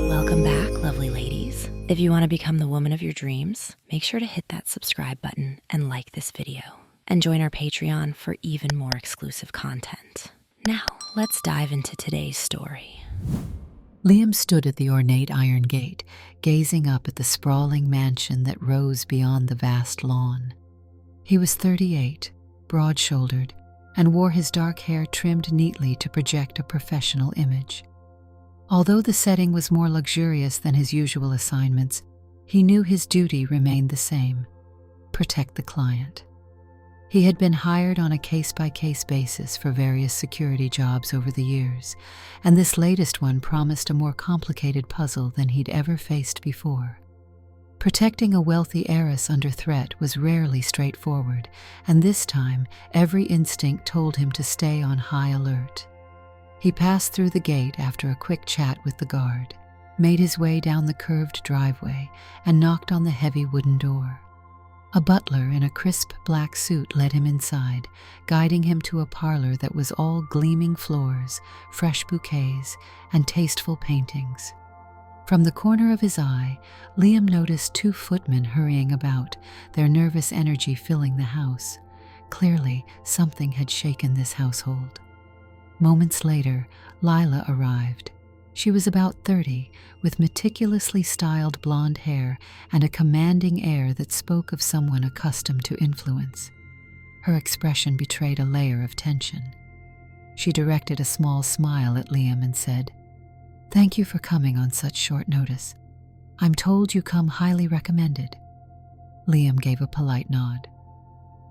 Welcome back, lovely ladies. If you want to become the woman of your dreams, make sure to hit that subscribe button and like this video. And join our Patreon for even more exclusive content. Now, let's dive into today's story. Liam stood at the ornate iron gate, gazing up at the sprawling mansion that rose beyond the vast lawn. He was 38, broad-shouldered, and wore his dark hair trimmed neatly to project a professional image. Although the setting was more luxurious than his usual assignments, he knew his duty remained the same: protect the client. He had been hired on a case-by-case basis for various security jobs over the years, and this latest one promised a more complicated puzzle than he'd ever faced before. Protecting a wealthy heiress under threat was rarely straightforward, and this time every instinct told him to stay on high alert. He passed through the gate after a quick chat with the guard, made his way down the curved driveway, and knocked on the heavy wooden door. A butler in a crisp black suit led him inside, guiding him to a parlor that was all gleaming floors, fresh bouquets, and tasteful paintings. From the corner of his eye, Liam noticed 2 footmen hurrying about, their nervous energy filling the house. Clearly, something had shaken this household. Moments later, Lila arrived. She was about 30, with meticulously styled blonde hair and a commanding air that spoke of someone accustomed to influence. Her expression betrayed a layer of tension. She directed a small smile at Liam and said, "Thank you for coming on such short notice. I'm told you come highly recommended." Liam gave a polite nod.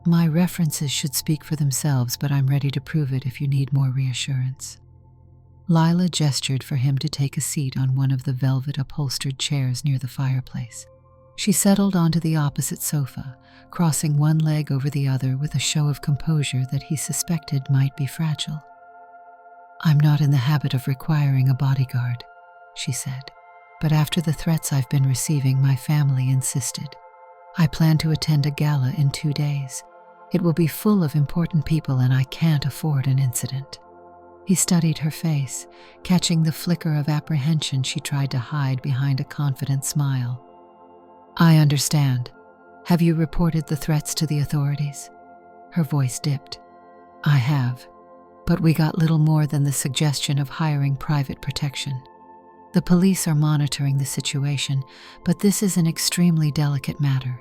"My references should speak for themselves, but I'm ready to prove it if you need more reassurance." Lila gestured for him to take a seat on one of the velvet-upholstered chairs near the fireplace. She settled onto the opposite sofa, crossing one leg over the other with a show of composure that he suspected might be fragile. "I'm not in the habit of requiring a bodyguard," she said, "but after the threats I've been receiving, my family insisted. I plan to attend a gala in 2 days. It will be full of important people and I can't afford an incident." He studied her face, catching the flicker of apprehension she tried to hide behind a confident smile. "I understand. Have you reported the threats to the authorities?" Her voice dipped. "I have, but we got little more than the suggestion of hiring private protection. The police are monitoring the situation, but this is an extremely delicate matter.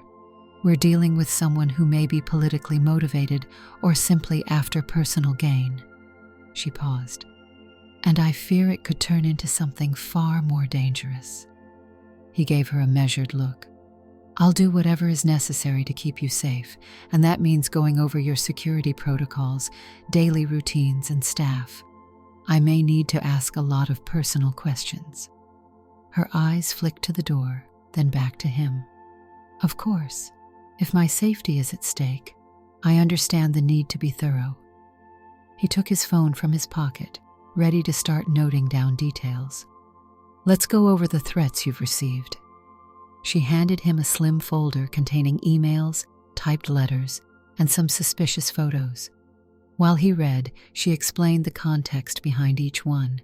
We're dealing with someone who may be politically motivated or simply after personal gain." She paused. "And I fear it could turn into something far more dangerous." He gave her a measured look. "I'll do whatever is necessary to keep you safe, and that means going over your security protocols, daily routines, and staff. I may need to ask a lot of personal questions." Her eyes flicked to the door, then back to him. "Of course. If my safety is at stake, I understand the need to be thorough." He took his phone from his pocket, ready to start noting down details. "Let's go over the threats you've received." She handed him a slim folder containing emails, typed letters, and some suspicious photos. While he read, she explained the context behind each one.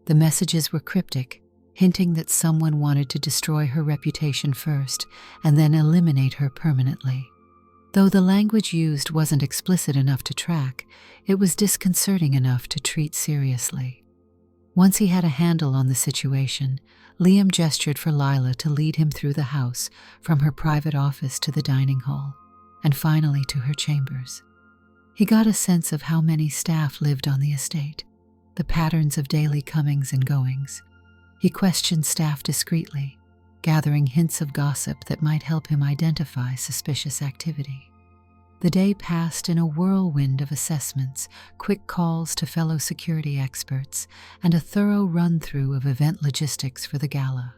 The messages were cryptic, hinting that someone wanted to destroy her reputation first and then eliminate her permanently. Though the language used wasn't explicit enough to track, it was disconcerting enough to treat seriously. Once he had a handle on the situation, Liam gestured for Lila to lead him through the house, from her private office to the dining hall, and finally to her chambers. He got a sense of how many staff lived on the estate, the patterns of daily comings and goings. He questioned staff discreetly, gathering hints of gossip that might help him identify suspicious activity. The day passed in a whirlwind of assessments, quick calls to fellow security experts, and a thorough run-through of event logistics for the gala.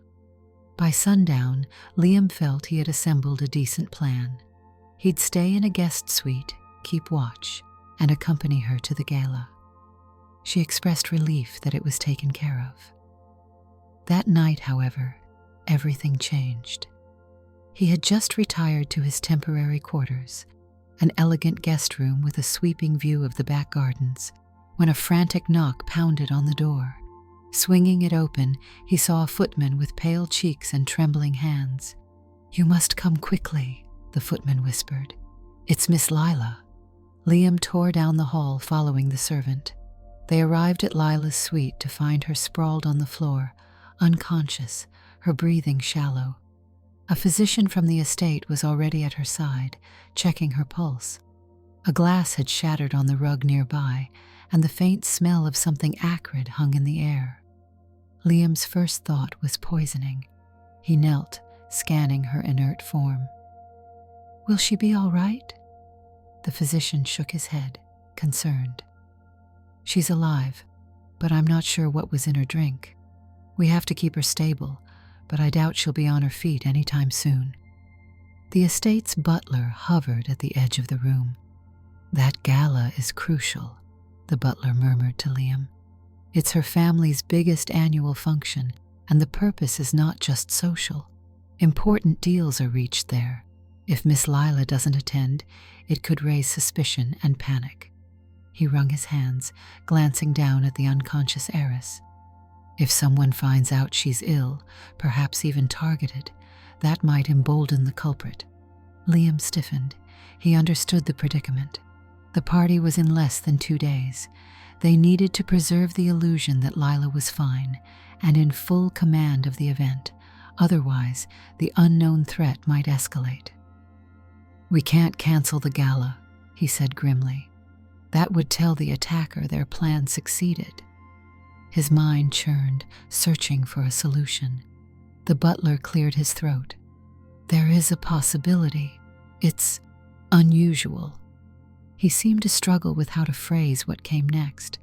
By sundown, Liam felt he had assembled a decent plan. He'd stay in a guest suite, keep watch, and accompany her to the gala. She expressed relief that it was taken care of. That night, however, everything changed. He had just retired to his temporary quarters, an elegant guest room with a sweeping view of the back gardens, when a frantic knock pounded on the door. Swinging it open, he saw a footman with pale cheeks and trembling hands. "You must come quickly," the footman whispered. "It's Miss Lila." Liam tore down the hall following the servant. They arrived at Lila's suite to find her sprawled on the floor, unconscious, her breathing shallow. A physician from the estate was already at her side, checking her pulse. A glass had shattered on the rug nearby, and the faint smell of something acrid hung in the air. Liam's first thought was poisoning. He knelt, scanning her inert form. "Will she be all right?" The physician shook his head, concerned. "She's alive, but I'm not sure what was in her drink. We have to keep her stable, but I doubt she'll be on her feet anytime soon." The estate's butler hovered at the edge of the room. "That gala is crucial," the butler murmured to Liam. "It's her family's biggest annual function, and the purpose is not just social. Important deals are reached there. If Miss Lila doesn't attend, it could raise suspicion and panic." He wrung his hands, glancing down at the unconscious heiress. "If someone finds out she's ill, perhaps even targeted, that might embolden the culprit." Liam stiffened. He understood the predicament. The party was in less than 2 days. They needed to preserve the illusion that Lila was fine and in full command of the event. Otherwise, the unknown threat might escalate. "We can't cancel the gala," he said grimly. "That would tell the attacker their plan succeeded." His mind churned, searching for a solution. The butler cleared his throat. "There is a possibility. It's unusual." He seemed to struggle with how to phrase what came next.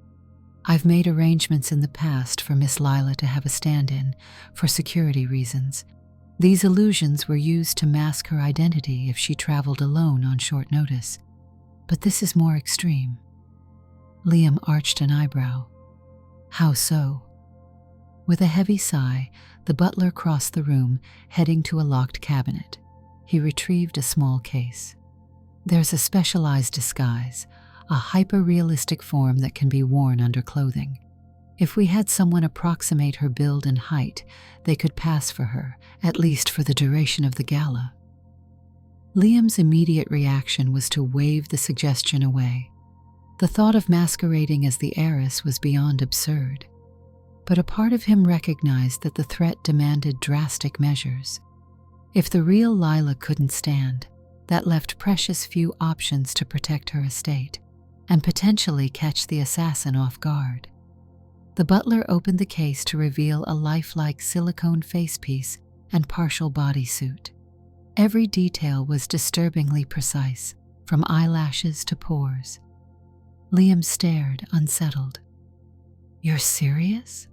"I've made arrangements in the past for Miss Lila to have a stand-in, for security reasons. These illusions were used to mask her identity if she traveled alone on short notice. But this is more extreme." Liam arched an eyebrow. "How so?" With a heavy sigh, the butler crossed the room, heading to a locked cabinet. He retrieved a small case. "There's a specialized disguise, a hyper-realistic form that can be worn under clothing. If we had someone approximate her build and height, they could pass for her, at least for the duration of the gala." Liam's immediate reaction was to wave the suggestion away. The thought of masquerading as the heiress was beyond absurd. But a part of him recognized that the threat demanded drastic measures. If the real Lila couldn't stand, that left precious few options to protect her estate and potentially catch the assassin off guard. The butler opened the case to reveal a lifelike silicone facepiece and partial bodysuit. Every detail was disturbingly precise, from eyelashes to pores. Liam stared, unsettled. "You're serious?"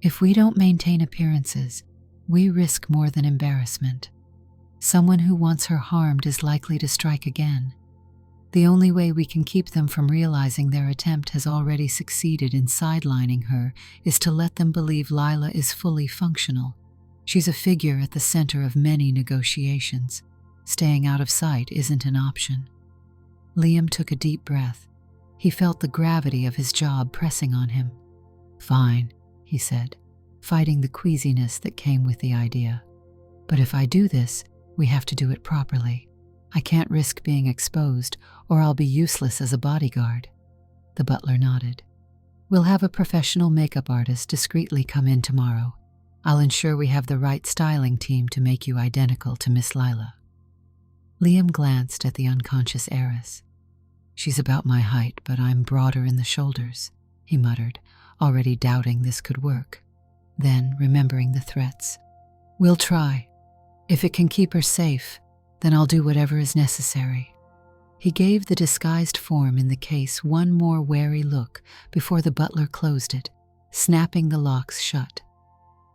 "If we don't maintain appearances, we risk more than embarrassment. Someone who wants her harmed is likely to strike again. The only way we can keep them from realizing their attempt has already succeeded in sidelining her is to let them believe Lila is fully functional. She's a figure at the center of many negotiations. Staying out of sight isn't an option." Liam took a deep breath. He felt the gravity of his job pressing on him. "Fine," he said, fighting the queasiness that came with the idea. "But if I do this, we have to do it properly. I can't risk being exposed, or I'll be useless as a bodyguard." The butler nodded. "We'll have a professional makeup artist discreetly come in tomorrow. I'll ensure we have the right styling team to make you identical to Miss Lila." Liam glanced at the unconscious heiress. "She's about my height, but I'm broader in the shoulders," he muttered, already doubting this could work. Then, remembering the threats, "We'll try. If it can keep her safe, then I'll do whatever is necessary." He gave the disguised form in the case one more wary look before the butler closed it, snapping the locks shut.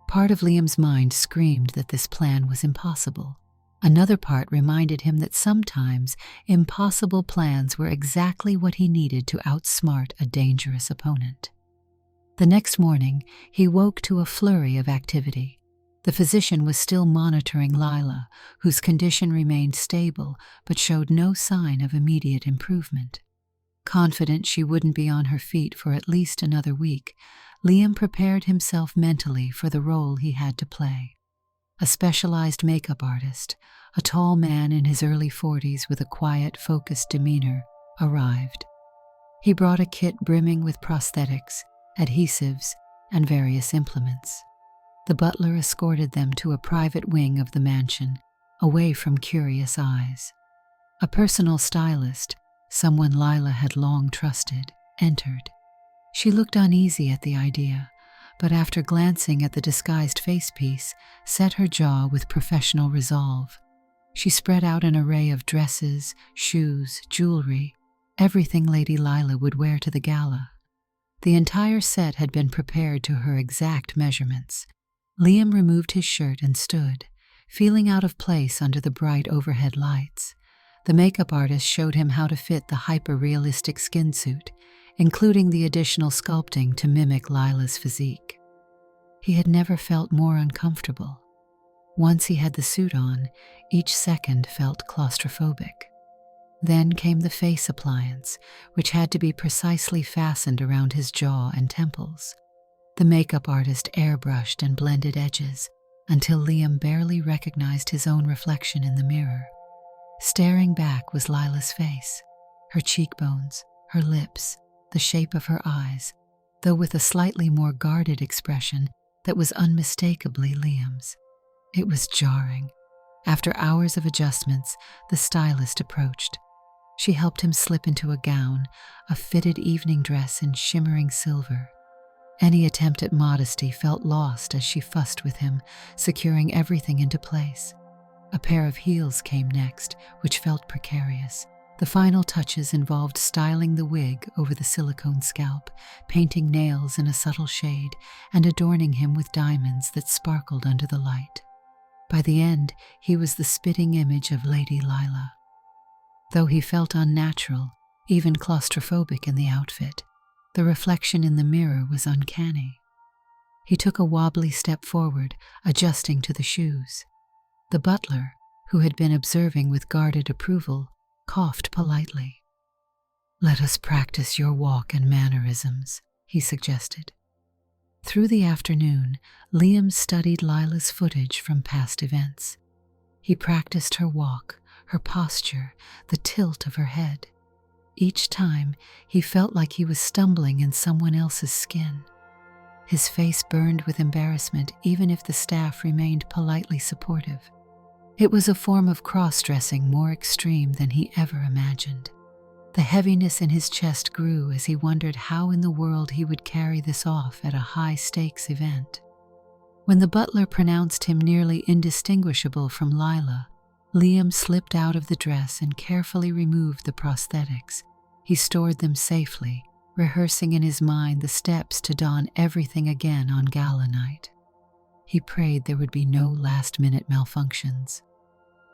Part of Liam's mind screamed that this plan was impossible. Another part reminded him that sometimes impossible plans were exactly what he needed to outsmart a dangerous opponent. The next morning, he woke to a flurry of activity. The physician was still monitoring Lila, whose condition remained stable but showed no sign of immediate improvement. Confident she wouldn't be on her feet for at least another week, Liam prepared himself mentally for the role he had to play. A specialized makeup artist, a tall man in his early 40s with a quiet, focused demeanor, arrived. He brought a kit brimming with prosthetics, adhesives, and various implements. The butler escorted them to a private wing of the mansion, away from curious eyes. A personal stylist, someone Lila had long trusted, entered. She looked uneasy at the idea, but after glancing at the disguised facepiece, set her jaw with professional resolve. She spread out an array of dresses, shoes, jewelry, everything Lady Lila would wear to the gala. The entire set had been prepared to her exact measurements. Liam removed his shirt and stood, feeling out of place under the bright overhead lights. The makeup artist showed him how to fit the hyper-realistic skin suit, including the additional sculpting to mimic Lila's physique. He had never felt more uncomfortable. Once he had the suit on, each second felt claustrophobic. Then came the face appliance, which had to be precisely fastened around his jaw and temples. The makeup artist airbrushed and blended edges until Liam barely recognized his own reflection in the mirror. Staring back was Lila's face, her cheekbones, her lips, the shape of her eyes, though with a slightly more guarded expression that was unmistakably Liam's. It was jarring. After hours of adjustments, the stylist approached. She helped him slip into a gown, a fitted evening dress in shimmering silver. Any attempt at modesty felt lost as she fussed with him, securing everything into place. A pair of heels came next, which felt precarious. The final touches involved styling the wig over the silicone scalp, painting nails in a subtle shade, and adorning him with diamonds that sparkled under the light. By the end, he was the spitting image of Lady Lila. Though he felt unnatural, even claustrophobic in the outfit, the reflection in the mirror was uncanny. He took a wobbly step forward, adjusting to the shoes. The butler, who had been observing with guarded approval, coughed politely. "Let us practice your walk and mannerisms," he suggested. Through the afternoon, Liam studied Lila's footage from past events. He practiced her walk, her posture, the tilt of her head. Each time, he felt like he was stumbling in someone else's skin. His face burned with embarrassment even if the staff remained politely supportive. It was a form of cross-dressing more extreme than he ever imagined. The heaviness in his chest grew as he wondered how in the world he would carry this off at a high-stakes event. When the butler pronounced him nearly indistinguishable from Lila, Liam slipped out of the dress and carefully removed the prosthetics. He stored them safely, rehearsing in his mind the steps to don everything again on gala night. He prayed there would be no last-minute malfunctions.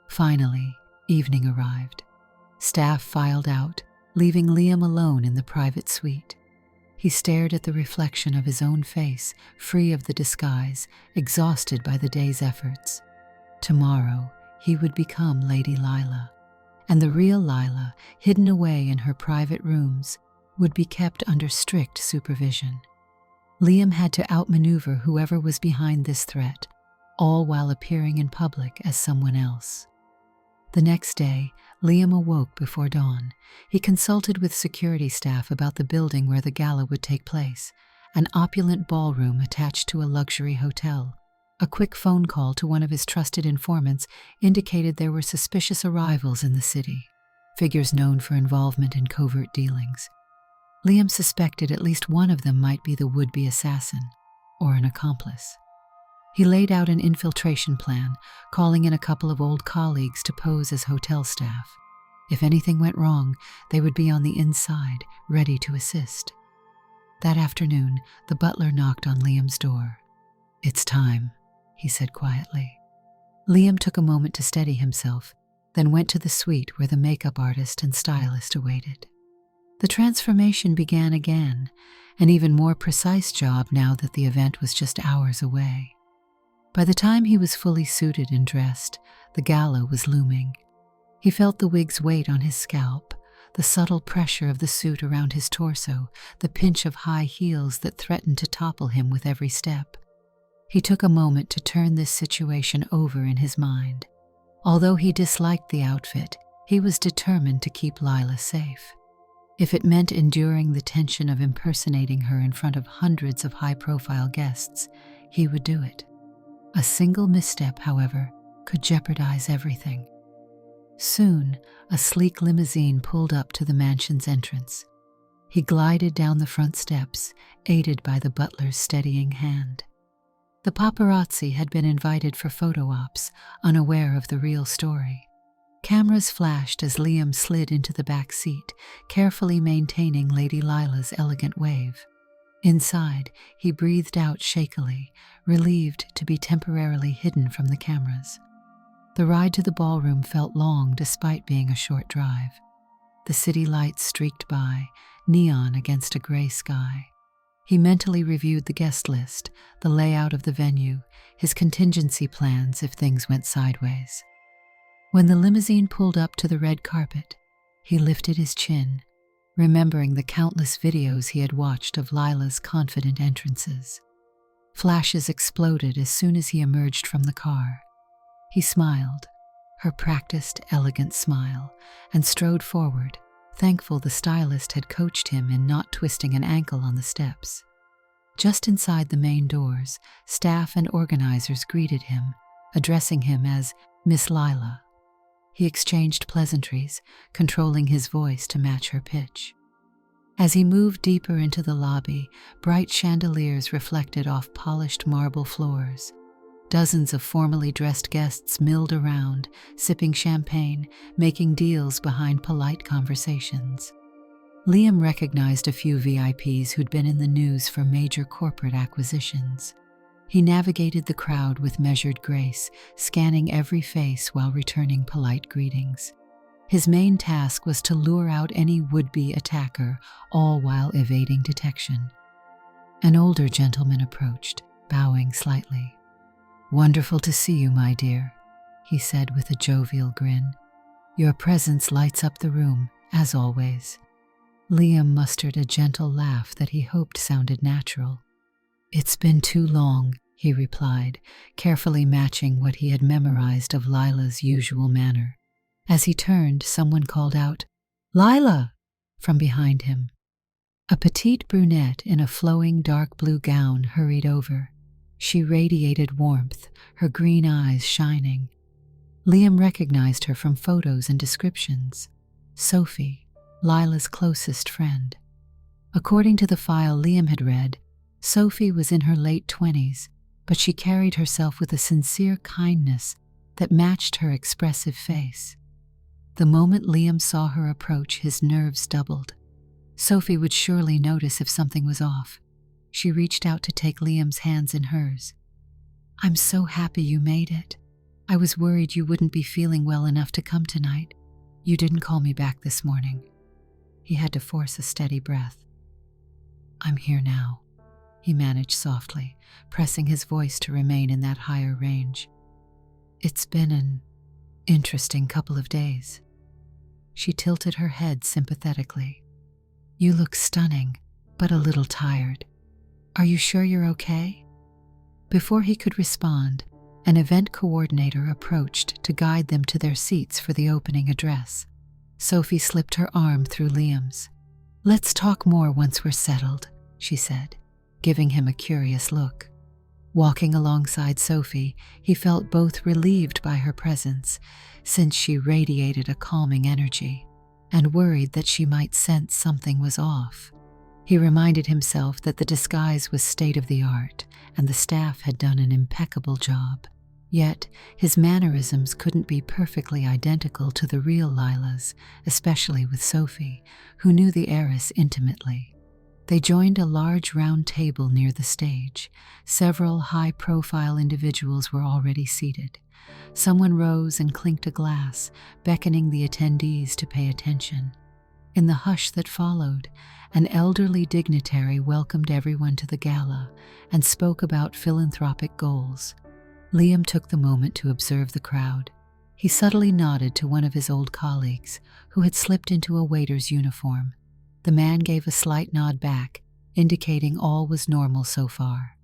Finally, evening arrived. Staff filed out, leaving Liam alone in the private suite. He stared at the reflection of his own face, free of the disguise, exhausted by the day's efforts. Tomorrow, he would become Lady Lila, and the real Lila, hidden away in her private rooms, would be kept under strict supervision. Liam had to outmaneuver whoever was behind this threat, all while appearing in public as someone else. The next day, Liam awoke before dawn. He consulted with security staff about the building where the gala would take place, an opulent ballroom attached to a luxury hotel. A quick phone call to one of his trusted informants indicated there were suspicious arrivals in the city, figures known for involvement in covert dealings. Liam suspected at least one of them might be the would-be assassin, or an accomplice. He laid out an infiltration plan, calling in a couple of old colleagues to pose as hotel staff. If anything went wrong, they would be on the inside, ready to assist. That afternoon, the butler knocked on Liam's door. "It's time," he said quietly. Liam took a moment to steady himself, then went to the suite where the makeup artist and stylist awaited. The transformation began again, an even more precise job now that the event was just hours away. By the time he was fully suited and dressed, the gala was looming. He felt the wig's weight on his scalp, the subtle pressure of the suit around his torso, the pinch of high heels that threatened to topple him with every step. He took a moment to turn this situation over in his mind. Although he disliked the outfit, he was determined to keep Lila safe. If it meant enduring the tension of impersonating her in front of hundreds of high-profile guests, he would do it. A single misstep, however, could jeopardize everything. Soon, a sleek limousine pulled up to the mansion's entrance. He glided down the front steps, aided by the butler's steadying hand. The paparazzi had been invited for photo ops, unaware of the real story. Cameras flashed as Liam slid into the back seat, carefully maintaining Lady Lila's elegant wave. Inside, he breathed out shakily, relieved to be temporarily hidden from the cameras. The ride to the ballroom felt long despite being a short drive. The city lights streaked by, neon against a gray sky. He mentally reviewed the guest list, the layout of the venue, his contingency plans if things went sideways. When the limousine pulled up to the red carpet, he lifted his chin, remembering the countless videos he had watched of Lila's confident entrances. Flashes exploded as soon as he emerged from the car. He smiled, her practiced, elegant smile, and strode forward, thankful the stylist had coached him in not twisting an ankle on the steps. Just inside the main doors, staff and organizers greeted him, addressing him as Miss Lila. He exchanged pleasantries, controlling his voice to match her pitch. As he moved deeper into the lobby, bright chandeliers reflected off polished marble floors. Dozens of formally dressed guests milled around, sipping champagne, making deals behind polite conversations. Liam recognized a few VIPs who'd been in the news for major corporate acquisitions. He navigated the crowd with measured grace, scanning every face while returning polite greetings. His main task was to lure out any would-be attacker, all while evading detection. An older gentleman approached, bowing slightly. "Wonderful to see you, my dear," he said with a jovial grin. "Your presence lights up the room, as always." Liam mustered a gentle laugh that he hoped sounded natural. "It's been too long," he replied, carefully matching what he had memorized of Lila's usual manner. As he turned, someone called out, "Lila!" from behind him. A petite brunette in a flowing dark blue gown hurried over. She radiated warmth, her green eyes shining. Liam recognized her from photos and descriptions. Sophie, Lila's closest friend. According to the file Liam had read, Sophie was in her late 20s, but she carried herself with a sincere kindness that matched her expressive face. The moment Liam saw her approach, his nerves doubled. Sophie would surely notice if something was off. She reached out to take Liam's hands in hers. "I'm so happy you made it. I was worried you wouldn't be feeling well enough to come tonight. You didn't call me back this morning." He had to force a steady breath. "I'm here now," he managed softly, pressing his voice to remain in that higher range. "It's been an interesting couple of days." She tilted her head sympathetically. "You look stunning, but a little tired. Are you sure you're okay?" Before he could respond, an event coordinator approached to guide them to their seats for the opening address. Sophie slipped her arm through Liam's. "Let's talk more once we're settled," she said, giving him a curious look. Walking alongside Sophie, he felt both relieved by her presence, since she radiated a calming energy, and worried that she might sense something was off. He reminded himself that the disguise was state-of-the-art, and the staff had done an impeccable job. Yet, his mannerisms couldn't be perfectly identical to the real Lila's, especially with Sophie, who knew the heiress intimately. They joined a large round table near the stage. Several high-profile individuals were already seated. Someone rose and clinked a glass, beckoning the attendees to pay attention. In the hush that followed, an elderly dignitary welcomed everyone to the gala and spoke about philanthropic goals. Liam took the moment to observe the crowd. He subtly nodded to one of his old colleagues, who had slipped into a waiter's uniform. The man gave a slight nod back, indicating all was normal so far.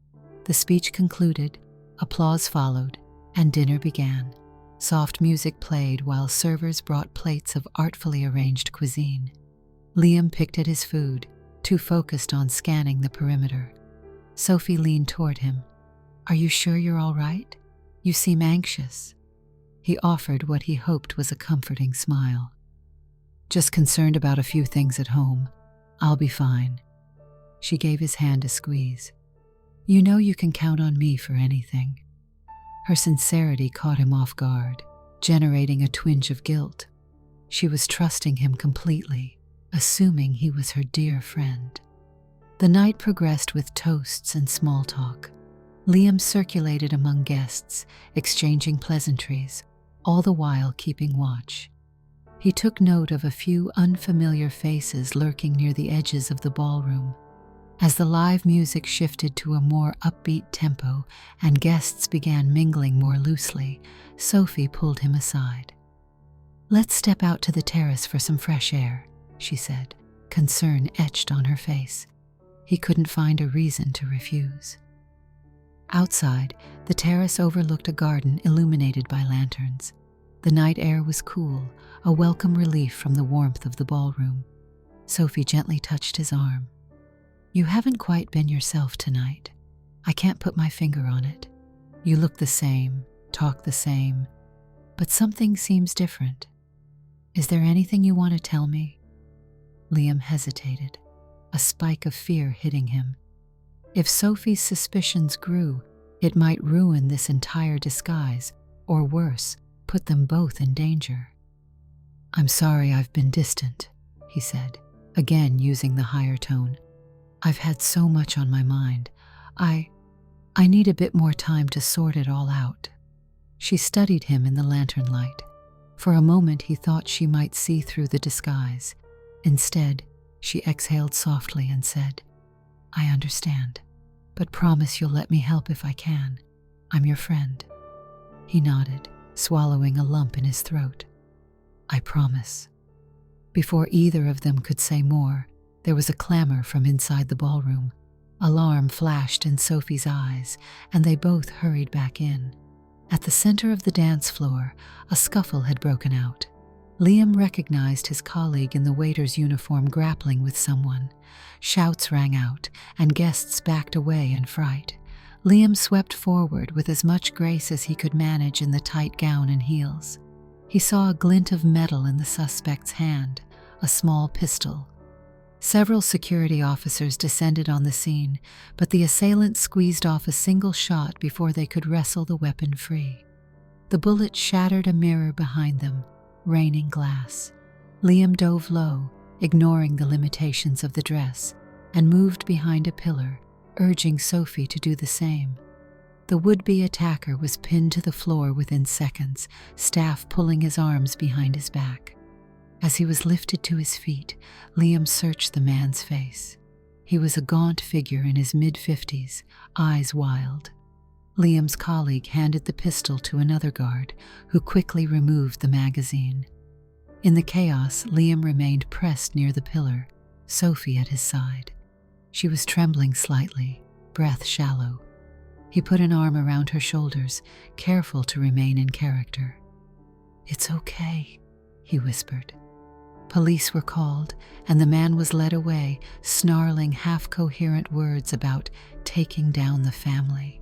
The speech concluded, applause followed, and dinner began. Soft music played while servers brought plates of artfully arranged cuisine. Liam picked at his food, too focused on scanning the perimeter. Sophie leaned toward him. "Are you sure you're all right? You seem anxious." He offered what he hoped was a comforting smile. "Just concerned about a few things at home. I'll be fine." She gave his hand a squeeze. "You know you can count on me for anything." Her sincerity caught him off guard, generating a twinge of guilt. She was trusting him completely, assuming he was her dear friend. The night progressed with toasts and small talk. Liam circulated among guests, exchanging pleasantries, all the while keeping watch. He took note of a few unfamiliar faces lurking near the edges of the ballroom. As the live music shifted to a more upbeat tempo and guests began mingling more loosely, Sophie pulled him aside. "Let's step out to the terrace for some fresh air," she said, concern etched on her face. He couldn't find a reason to refuse. Outside, the terrace overlooked a garden illuminated by lanterns. The night air was cool, a welcome relief from the warmth of the ballroom. Sophie gently touched his arm. "You haven't quite been yourself tonight. I can't put my finger on it. You look the same, talk the same, but something seems different. Is there anything you want to tell me?" Liam hesitated, a spike of fear hitting him. If Sophie's suspicions grew, it might ruin this entire disguise, or worse, put them both in danger. "I'm sorry I've been distant," he said, again using the higher tone. "I've had so much on my mind. I need a bit more time to sort it all out." She studied him in the lantern light. For a moment he thought she might see through the disguise. Instead, she exhaled softly and said, "I understand, but promise you'll let me help if I can. I'm your friend." He nodded, swallowing a lump in his throat. "I promise." Before either of them could say more, there was a clamor from inside the ballroom. Alarm flashed in Sophie's eyes, and they both hurried back in. At the center of the dance floor, a scuffle had broken out. Liam recognized his colleague in the waiter's uniform grappling with someone. Shouts rang out, and guests backed away in fright. Liam swept forward with as much grace as he could manage in the tight gown and heels. He saw a glint of metal in the suspect's hand, a small pistol. Several security officers descended on the scene, but the assailants squeezed off a single shot before they could wrestle the weapon free. The bullet shattered a mirror behind them, raining glass. Liam dove low, ignoring the limitations of the dress, and moved behind a pillar, urging Sophie to do the same. The would-be attacker was pinned to the floor within seconds, staff pulling his arms behind his back. As he was lifted to his feet, Liam searched the man's face. He was a gaunt figure in his mid-50s, eyes wild. Liam's colleague handed the pistol to another guard, who quickly removed the magazine. In the chaos, Liam remained pressed near the pillar, Sophie at his side. She was trembling slightly, breath shallow. He put an arm around her shoulders, careful to remain in character. "It's okay," he whispered. Police were called, and the man was led away, snarling half-coherent words about taking down the family.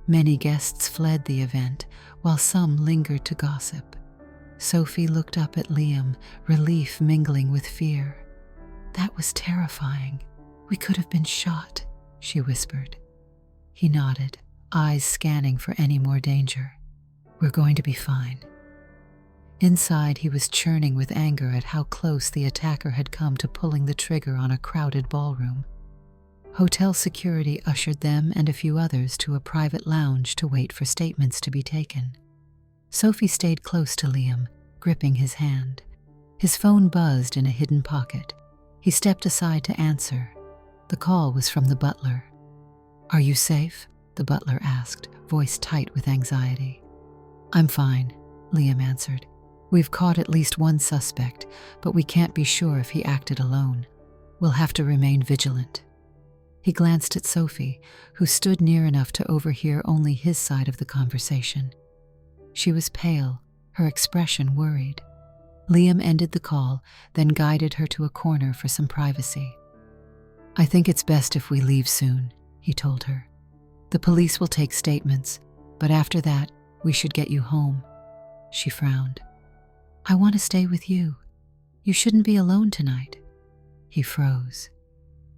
Many guests fled the event, while some lingered to gossip. Sophie looked up at Liam, relief mingling with fear. "That was terrifying. We could have been shot," she whispered. He nodded, eyes scanning for any more danger. "We're going to be fine." Inside, he was churning with anger at how close the attacker had come to pulling the trigger on a crowded ballroom. Hotel security ushered them and a few others to a private lounge to wait for statements to be taken. Sophie stayed close to Liam, gripping his hand. His phone buzzed in a hidden pocket. He stepped aside to answer. The call was from the butler. "Are you safe?" the butler asked, voice tight with anxiety. "I'm fine," Liam answered. "We've caught at least one suspect, but we can't be sure if he acted alone. We'll have to remain vigilant." He glanced at Sophie, who stood near enough to overhear only his side of the conversation. She was pale, her expression worried. Liam ended the call, then guided her to a corner for some privacy. "I think it's best if we leave soon," he told her. "The police will take statements, but after that, we should get you home." She frowned. "I want to stay with you. You shouldn't be alone tonight." He froze.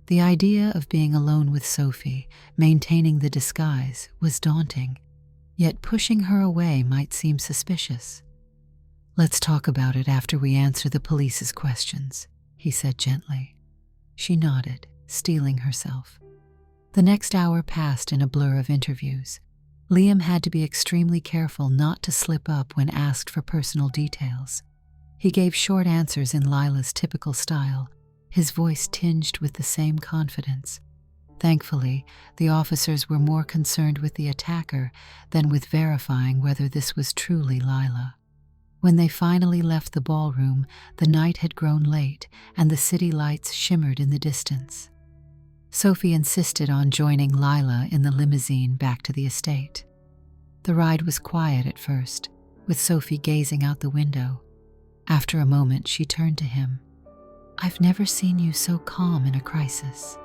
The idea of being alone with Sophie, maintaining the disguise, was daunting, yet pushing her away might seem suspicious. "Let's talk about it after we answer the police's questions," he said gently. She nodded, steeling herself. The next hour passed in a blur of interviews. Liam had to be extremely careful not to slip up when asked for personal details. He gave short answers in Lila's typical style, his voice tinged with the same confidence. Thankfully, the officers were more concerned with the attacker than with verifying whether this was truly Lila. When they finally left the ballroom, the night had grown late and the city lights shimmered in the distance. Sophie insisted on joining Lila in the limousine back to the estate. The ride was quiet at first, with Sophie gazing out the window. After a moment, she turned to him. "I've never seen you so calm in a crisis,"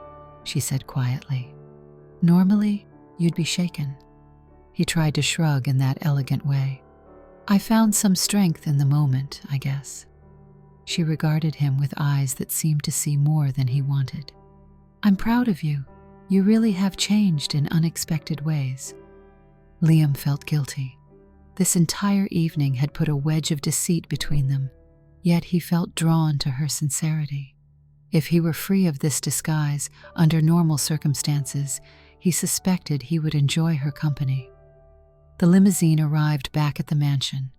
she said quietly. "Normally, you'd be shaken." He tried to shrug in that elegant way. "I found some strength in the moment, I guess." She regarded him with eyes that seemed to see more than he wanted. "I'm proud of you. You really have changed in unexpected ways." Liam felt guilty. This entire evening had put a wedge of deceit between them, yet he felt drawn to her sincerity. If he were free of this disguise under normal circumstances, he suspected he would enjoy her company. The limousine arrived back at the mansion.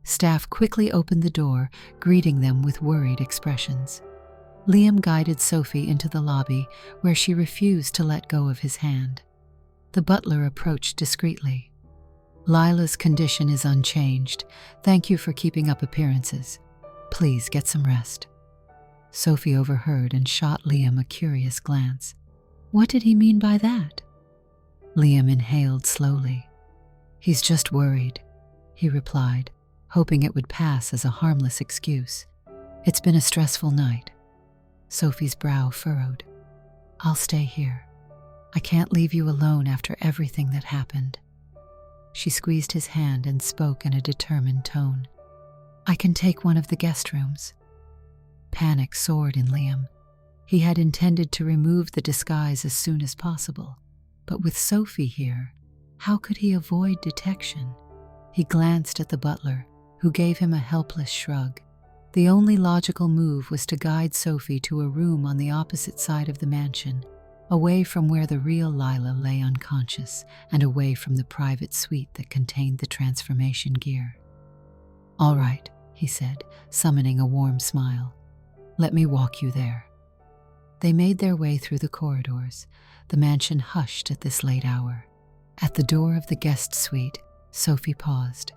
Staff quickly opened the door, greeting them with worried expressions. Liam guided Sophie into the lobby, where she refused to let go of his hand. The butler approached discreetly. "Lila's condition is unchanged. Thank you for keeping up appearances. Please get some rest." Sophie overheard and shot Liam a curious glance. What did he mean by that? Liam inhaled slowly. "He's just worried," he replied, hoping it would pass as a harmless excuse. "It's been a stressful night." Sophie's brow furrowed. "I'll stay here. I can't leave you alone after everything that happened." She squeezed his hand and spoke in a determined tone. "I can take one of the guest rooms." Panic soared in Liam. He had intended to remove the disguise as soon as possible, but with Sophie here, how could he avoid detection? He glanced at the butler, who gave him a helpless shrug. The only logical move was to guide Sophie to a room on the opposite side of the mansion, away from where the real Lila lay unconscious and away from the private suite that contained the transformation gear. "All right," he said, summoning a warm smile. "Let me walk you there." They made their way through the corridors, the mansion hushed at this late hour. At the door of the guest suite, Sophie paused.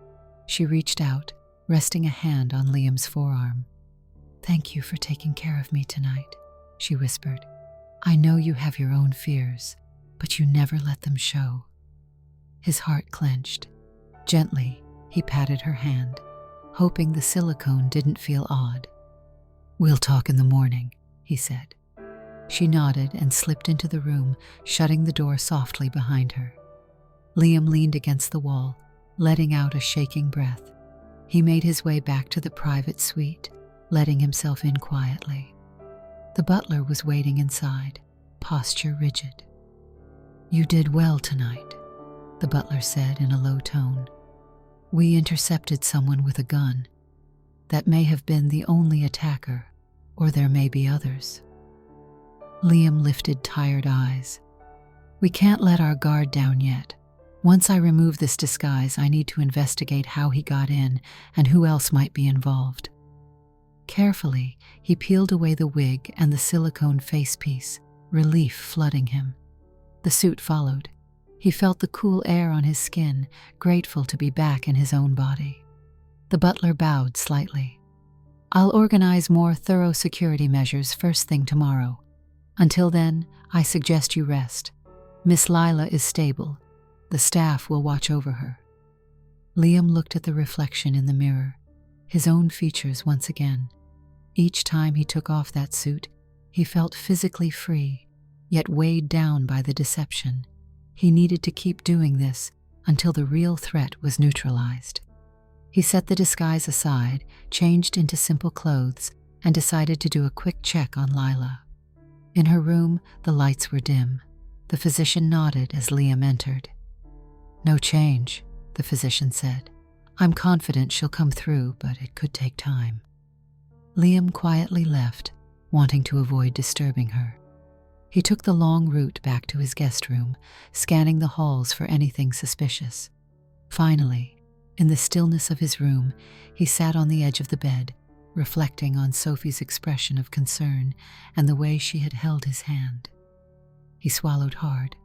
She reached out, resting a hand on Liam's forearm. "Thank you for taking care of me tonight," she whispered. "I know you have your own fears, but you never let them show." His heart clenched. Gently, he patted her hand, hoping the silicone didn't feel odd. "We'll talk in the morning," he said. She nodded and slipped into the room, shutting the door softly behind her. Liam leaned against the wall, letting out a shaking breath. He made his way back to the private suite, letting himself in quietly. The butler was waiting inside, posture rigid. "You did well tonight," the butler said in a low tone. "We intercepted someone with a gun. That may have been the only attacker, or there may be others." Liam lifted tired eyes. "We can't let our guard down yet. Once I remove this disguise, I need to investigate how he got in and who else might be involved." Carefully, he peeled away the wig and the silicone facepiece, relief flooding him. The suit followed. He felt the cool air on his skin, grateful to be back in his own body. The butler bowed slightly. "I'll organize more thorough security measures first thing tomorrow. Until then, I suggest you rest. Miss Lila is stable. The staff will watch over her." Liam looked at the reflection in the mirror, his own features once again. Each time he took off that suit, he felt physically free, yet weighed down by the deception. He needed to keep doing this until the real threat was neutralized. He set the disguise aside, changed into simple clothes, and decided to do a quick check on Lila. In her room, the lights were dim. The physician nodded as Liam entered. "No change," the physician said. "I'm confident she'll come through, but it could take time." Liam quietly left, wanting to avoid disturbing her. He took the long route back to his guest room, scanning the halls for anything suspicious. Finally, in the stillness of his room, he sat on the edge of the bed, reflecting on Sophie's expression of concern and the way she had held his hand. He swallowed hard,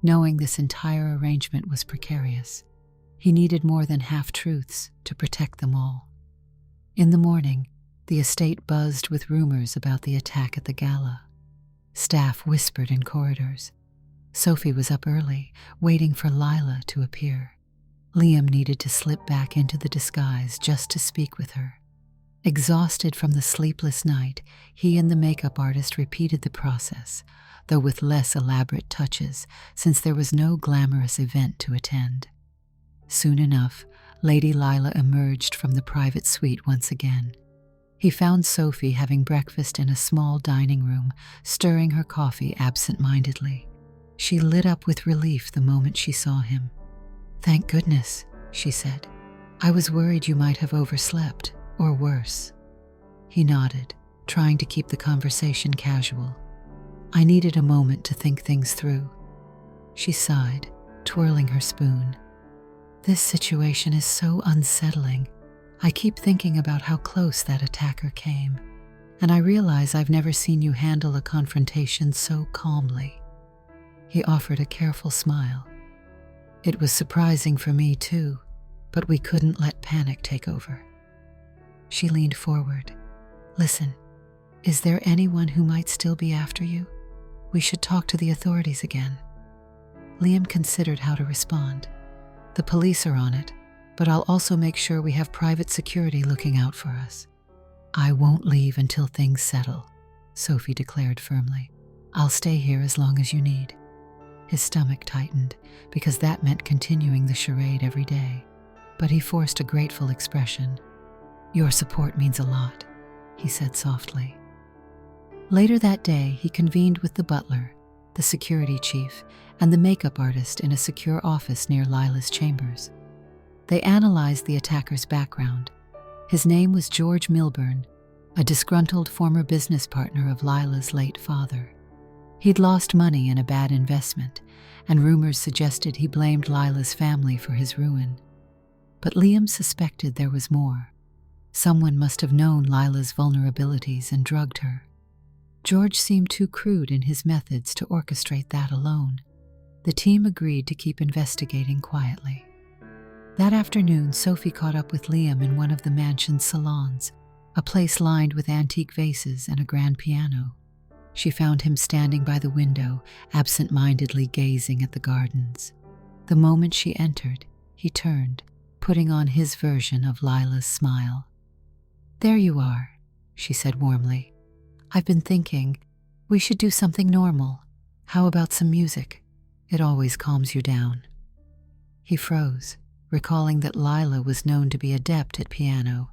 knowing this entire arrangement was precarious. He needed more than half-truths to protect them all. In the morning, the estate buzzed with rumors about the attack at the Gala. Staff whispered in corridors. Sophie was up early, waiting for Lila to appear. Liam needed to slip back into the disguise just to speak with her. Exhausted from the sleepless night, he and the makeup artist repeated the process, though with less elaborate touches, since there was no glamorous event to attend. Soon enough, Lady Lila emerged from the private suite once again. He found Sophie having breakfast in a small dining room, stirring her coffee absent-mindedly. She lit up with relief the moment she saw him. "Thank goodness," she said. "I was worried you might have overslept, or worse." He nodded, trying to keep the conversation casual. "I needed a moment to think things through." She sighed, twirling her spoon. "This situation is so unsettling. I keep thinking about how close that attacker came, and I realize I've never seen you handle a confrontation so calmly." He offered a careful smile. "It was surprising for me too, but we couldn't let panic take over." She leaned forward. "Listen, is there anyone who might still be after you? We should talk to the authorities again." Liam considered how to respond. "The police are on it, but I'll also make sure we have private security looking out for us." "I won't leave until things settle," Sophie declared firmly. "I'll stay here as long as you need." His stomach tightened, because that meant continuing the charade every day, but he forced a grateful expression. "Your support means a lot," he said softly. Later that day, he convened with the butler, the security chief, and the makeup artist in a secure office near Lila's chambers. They analyzed the attacker's background. His name was George Milburn, a disgruntled former business partner of Lila's late father. He'd lost money in a bad investment, and rumors suggested he blamed Lila's family for his ruin. But Liam suspected there was more. Someone must have known Lila's vulnerabilities and drugged her. George seemed too crude in his methods to orchestrate that alone. The team agreed to keep investigating quietly. That afternoon, Sophie caught up with Liam in one of the mansion's salons, a place lined with antique vases and a grand piano. She found him standing by the window, absent-mindedly gazing at the gardens. The moment she entered, he turned, putting on his version of Lila's smile. "There you are," she said warmly. "I've been thinking, we should do something normal. How about some music? It always calms you down." He froze, recalling that Lila was known to be adept at piano,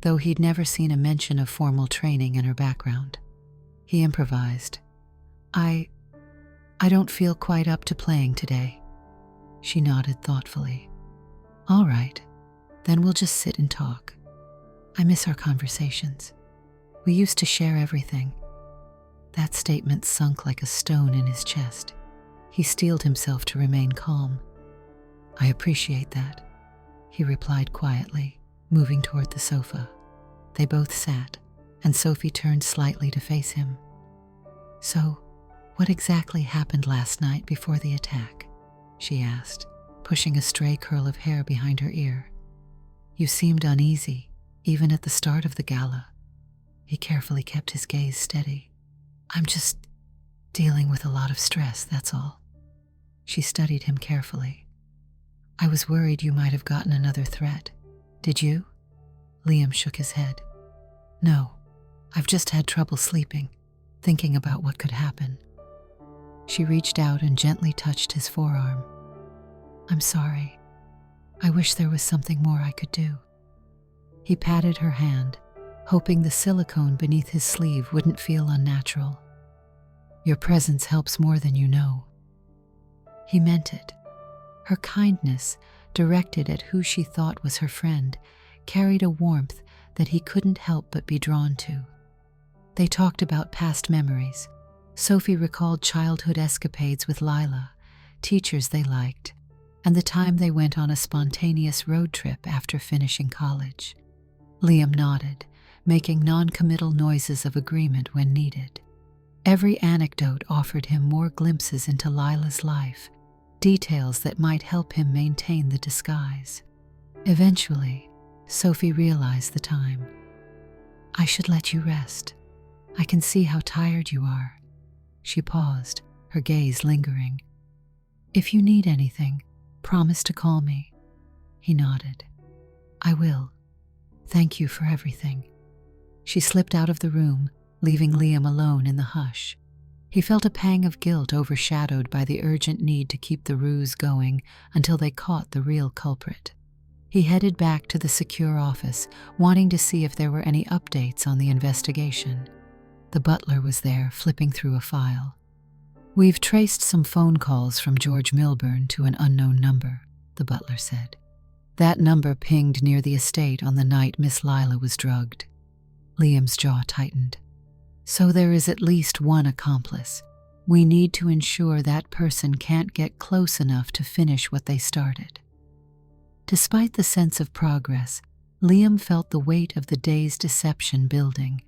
though he'd never seen a mention of formal training in her background. He improvised. I don't feel quite up to playing today." She nodded thoughtfully. "All right, then we'll just sit and talk. I miss our conversations. We used to share everything." That statement sunk like a stone in his chest. He steeled himself to remain calm. "I appreciate that," he replied quietly, moving toward the sofa. They both sat, and Sophie turned slightly to face him. "So, what exactly happened last night before the attack?" she asked, pushing a stray curl of hair behind her ear. You seemed uneasy, even at the start of the gala. He carefully kept his gaze steady. I'm just dealing with a lot of stress, that's all. She studied him carefully. I was worried you might have gotten another threat. Did you? Liam shook his head. No, I've just had trouble sleeping, thinking about what could happen. She reached out and gently touched his forearm. I'm sorry. I wish there was something more I could do. He patted her hand, hoping the silicone beneath his sleeve wouldn't feel unnatural. Your presence helps more than you know. He meant it. Her kindness, directed at who she thought was her friend, carried a warmth that he couldn't help but be drawn to. They talked about past memories. Sophie recalled childhood escapades with Lila, teachers they liked, and the time they went on a spontaneous road trip after finishing college. Liam nodded, making non-committal noises of agreement when needed. Every anecdote offered him more glimpses into Lila's life, details that might help him maintain the disguise. Eventually, Sophie realized the time. I should let you rest. I can see how tired you are. She paused, her gaze lingering. If you need anything, promise to call me. He nodded. I will. Thank you for everything. She slipped out of the room, leaving Liam alone in the hush. He felt a pang of guilt overshadowed by the urgent need to keep the ruse going until they caught the real culprit. He headed back to the secure office, wanting to see if there were any updates on the investigation. The butler was there, flipping through a file. We've traced some phone calls from George Milburn to an unknown number, the butler said. That number pinged near the estate on the night Miss Lila was drugged. Liam's jaw tightened. So there is at least one accomplice. We need to ensure that person can't get close enough to finish what they started. Despite the sense of progress, Liam felt the weight of the day's deception building.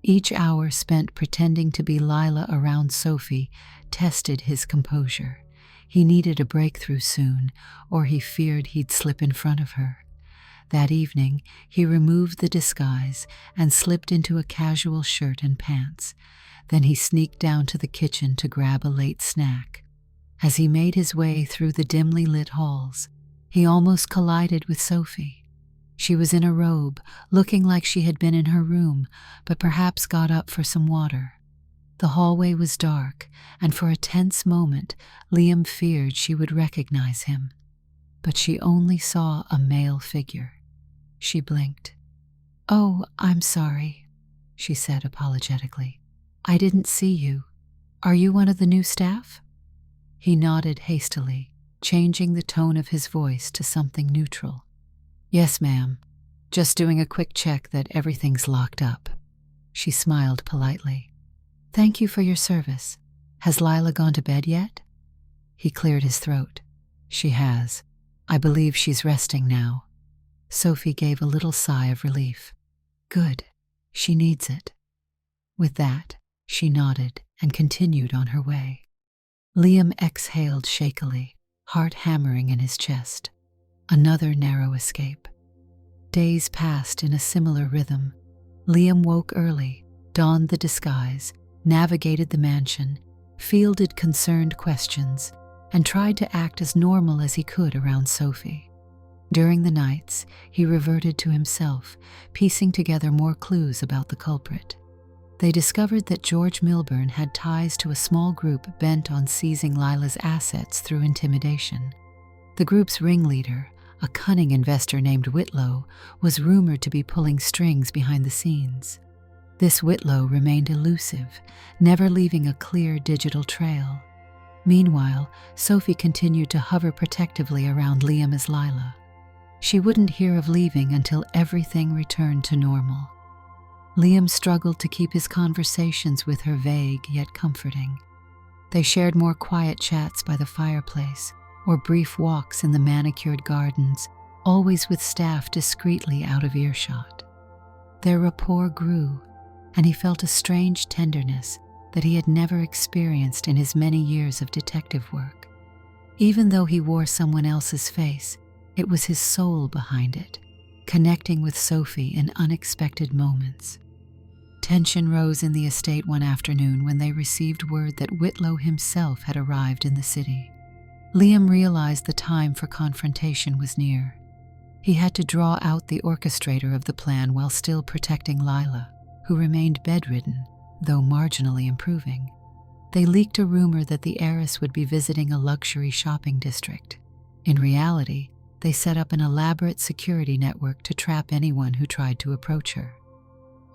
Each hour spent pretending to be Lila around Sophie tested his composure. He needed a breakthrough soon, or he feared he'd slip in front of her. That evening, he removed the disguise and slipped into a casual shirt and pants. Then he sneaked down to the kitchen to grab a late snack. As he made his way through the dimly lit halls, he almost collided with Sophie. She was in a robe, looking like she had been in her room, but perhaps got up for some water. The hallway was dark, and for a tense moment, Liam feared she would recognize him. But she only saw a male figure. She blinked. Oh, I'm sorry, she said apologetically. I didn't see you. Are you one of the new staff? He nodded hastily, changing the tone of his voice to something neutral. Yes, ma'am. Just doing a quick check that everything's locked up. She smiled politely. Thank you for your service. Has Lila gone to bed yet? He cleared his throat. She has. I believe she's resting now. Sophie gave a little sigh of relief. Good. She needs it. With that, she nodded and continued on her way. Liam exhaled shakily, heart hammering in his chest. Another narrow escape. Days passed in a similar rhythm. Liam woke early, donned the disguise, navigated the mansion, fielded concerned questions, and tried to act as normal as he could around Sophie. During the nights, he reverted to himself, piecing together more clues about the culprit. They discovered that George Milburn had ties to a small group bent on seizing Lila's assets through intimidation. The group's ringleader, a cunning investor named Whitlow, was rumored to be pulling strings behind the scenes. This Whitlow remained elusive, never leaving a clear digital trail. Meanwhile, Sophie continued to hover protectively around Liam as Lila. She wouldn't hear of leaving until everything returned to normal. Liam struggled to keep his conversations with her vague yet comforting. They shared more quiet chats by the fireplace, or brief walks in the manicured gardens, always with staff discreetly out of earshot. Their rapport grew, and he felt a strange tenderness that he had never experienced in his many years of detective work. Even though he wore someone else's face, it was his soul behind it, connecting with Sophie in unexpected moments. Tension rose in the estate one afternoon when they received word that Whitlow himself had arrived in the city. Liam realized the time for confrontation was near. He had to draw out the orchestrator of the plan while still protecting Lila, who remained bedridden, though marginally improving. They leaked a rumor that the heiress would be visiting a luxury shopping district. In reality, they set up an elaborate security network to trap anyone who tried to approach her.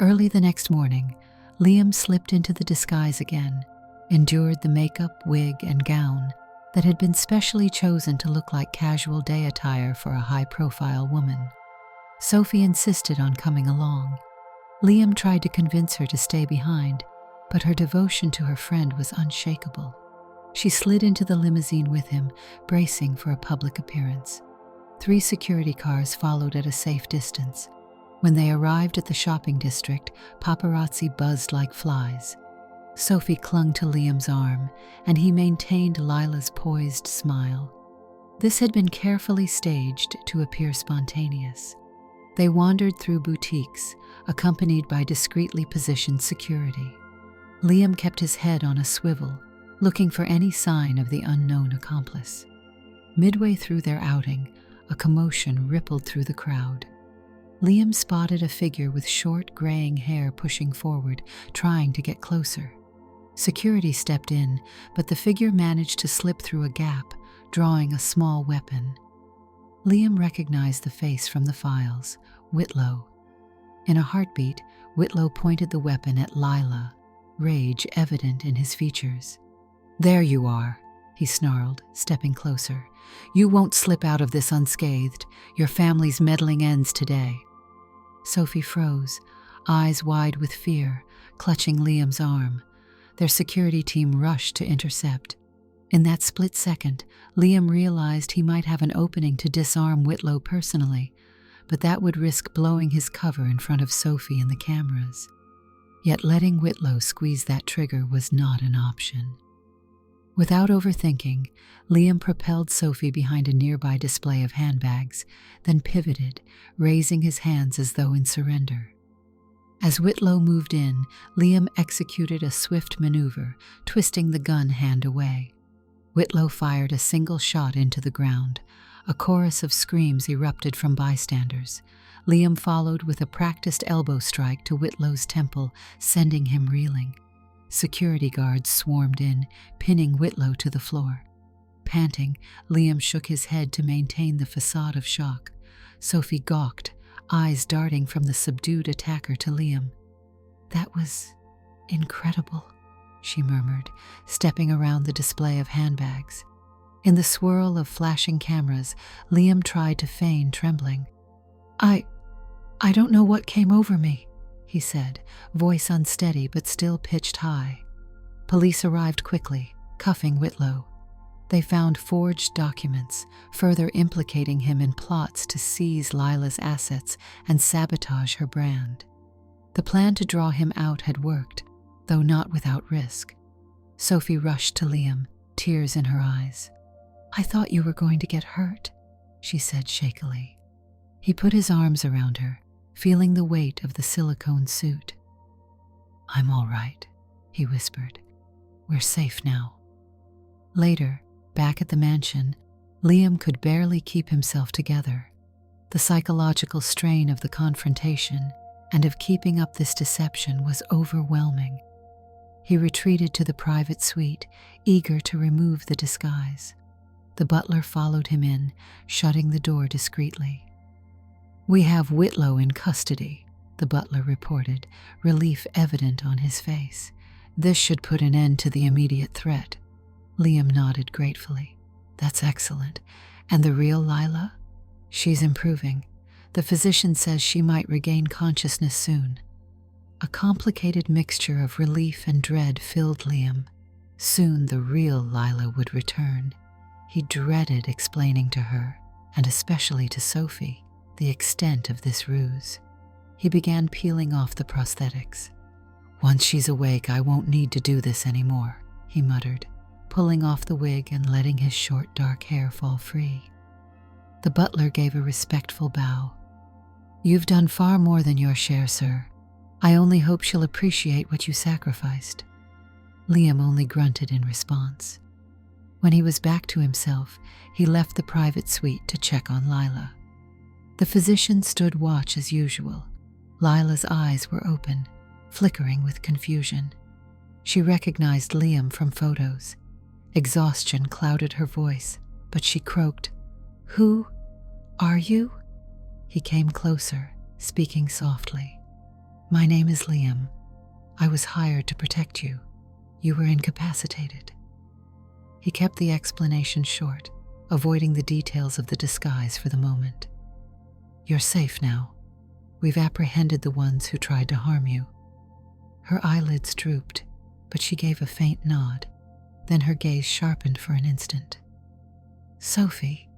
Early the next morning, Liam slipped into the disguise again, endured the makeup, wig, and gown that had been specially chosen to look like casual day attire for a high-profile woman. Sophie insisted on coming along. Liam tried to convince her to stay behind, but her devotion to her friend was unshakable. She slid into the limousine with him, bracing for a public appearance. 3 security cars followed at a safe distance. When they arrived at the shopping district, paparazzi buzzed like flies. Sophie clung to Liam's arm, and he maintained Lila's poised smile. This had been carefully staged to appear spontaneous. They wandered through boutiques, accompanied by discreetly positioned security. Liam kept his head on a swivel, looking for any sign of the unknown accomplice. Midway through their outing, a commotion rippled through the crowd. Liam spotted a figure with short, graying hair pushing forward, trying to get closer. Security stepped in, but the figure managed to slip through a gap, drawing a small weapon. Liam recognized the face from the files, Whitlow. In a heartbeat, Whitlow pointed the weapon at Lila, rage evident in his features. "There you are," he snarled, stepping closer. "You won't slip out of this unscathed. Your family's meddling ends today." Sophie froze, eyes wide with fear, clutching Liam's arm. Their security team rushed to intercept. In that split second, Liam realized he might have an opening to disarm Whitlow personally, but that would risk blowing his cover in front of Sophie and the cameras. Yet letting Whitlow squeeze that trigger was not an option. Without overthinking, Liam propelled Sophie behind a nearby display of handbags, then pivoted, raising his hands as though in surrender. As Whitlow moved in, Liam executed a swift maneuver, twisting the gun hand away. Whitlow fired a single shot into the ground. A chorus of screams erupted from bystanders. Liam followed with a practiced elbow strike to Whitlow's temple, sending him reeling. Security guards swarmed in, pinning Whitlow to the floor. Panting, Liam shook his head to maintain the facade of shock. Sophie gawked, eyes darting from the subdued attacker to Liam. "That was incredible," she murmured, stepping around the display of handbags. In the swirl of flashing cameras, Liam tried to feign trembling. I don't know what came over me," he said, voice unsteady but still pitched high. Police arrived quickly, cuffing Whitlow. They found forged documents, further implicating him in plots to seize Lila's assets and sabotage her brand. The plan to draw him out had worked, though not without risk. Sophie rushed to Liam, tears in her eyes. "I thought you were going to get hurt," she said shakily. He put his arms around her, feeling the weight of the silicone suit. "I'm all right," he whispered. "We're safe now." Later, back at the mansion, Liam could barely keep himself together. The psychological strain of the confrontation and of keeping up this deception was overwhelming. He retreated to the private suite, eager to remove the disguise. The butler followed him in, shutting the door discreetly. "We have Whitlow in custody," the butler reported, relief evident on his face. "This should put an end to the immediate threat." Liam nodded gratefully. "That's excellent. And the real Lila? She's improving. The physician says she might regain consciousness soon." A complicated mixture of relief and dread filled Liam. Soon the real Lila would return. He dreaded explaining to her, and especially to Sophie, the extent of this ruse. He began peeling off the prosthetics. "Once she's awake, I won't need to do this anymore," he muttered. pulling off the wig and letting his short dark hair fall free. The butler gave a respectful bow. "You've done far more than your share, sir. I only hope she'll appreciate what you sacrificed." Liam only grunted in response. When he was back to himself, he left the private suite to check on Lila. The physician stood watch as usual. Lila's eyes were open, flickering with confusion. She recognized Liam from photos. Exhaustion clouded her voice, but she croaked, "Who are you?" He came closer, speaking softly. "My name is Liam. I was hired to protect you. You were incapacitated." He kept the explanation short, avoiding the details of the disguise for the moment. "You're safe now. We've apprehended the ones who tried to harm you." Her eyelids drooped, but she gave a faint nod. Then her gaze sharpened for an instant. "Sophie,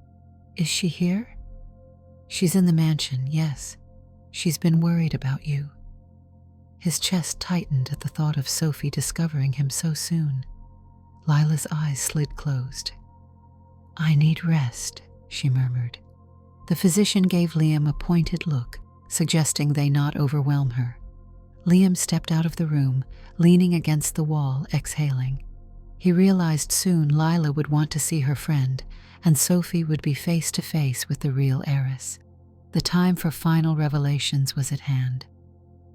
is she here?" "She's in the mansion, yes. She's been worried about you." His chest tightened at the thought of Sophie discovering him so soon. Lila's eyes slid closed. "I need rest," she murmured. The physician gave Liam a pointed look, suggesting they not overwhelm her. Liam stepped out of the room, leaning against the wall, exhaling. He realized soon Lila would want to see her friend, and Sophie would be face to face with the real heiress. The time for final revelations was at hand.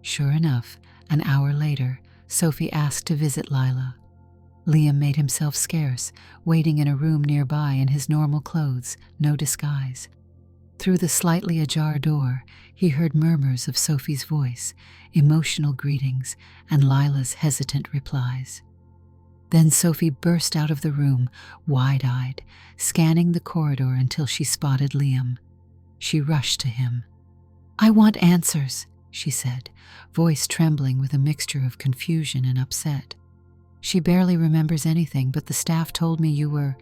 Sure enough, an hour later, Sophie asked to visit Lila. Liam made himself scarce, waiting in a room nearby in his normal clothes, no disguise. Through the slightly ajar door, he heard murmurs of Sophie's voice, emotional greetings, and Lila's hesitant replies. Then Sophie burst out of the room, wide-eyed, scanning the corridor until she spotted Liam. She rushed to him. "I want answers," she said, voice trembling with a mixture of confusion and upset. "She barely remembers anything, but the staff told me you were